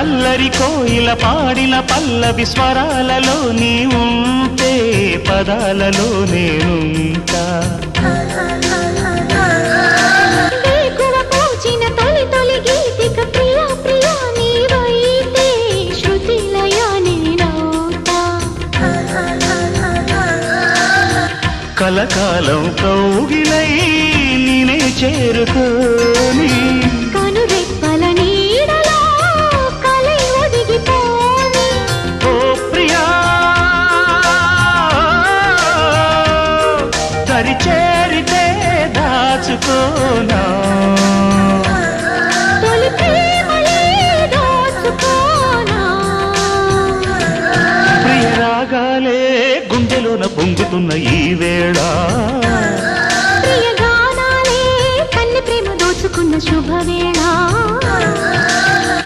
అల్లరి కోయిల పాడిన పల్లవి స్వరాలలో నీ ఉంటే పదాలలో నేనుంటా వేకువ పూచిన తొలి తొలి గీతిక ప్రియా ప్రియా నీవైతే శృతిలయ నేనవుతా కలకాలం కౌగిలై నేనే చేరుకోని కనురెప్పల నీడలో కలై ఒదిగిపోని ఓ ప్రియా దరి చేరితే దాచుకోనా తొలి ప్రేమలే దోచుకోనా ప్రియ రాగాలే గుండెలోన పొంగుతున్న ఈ వేళ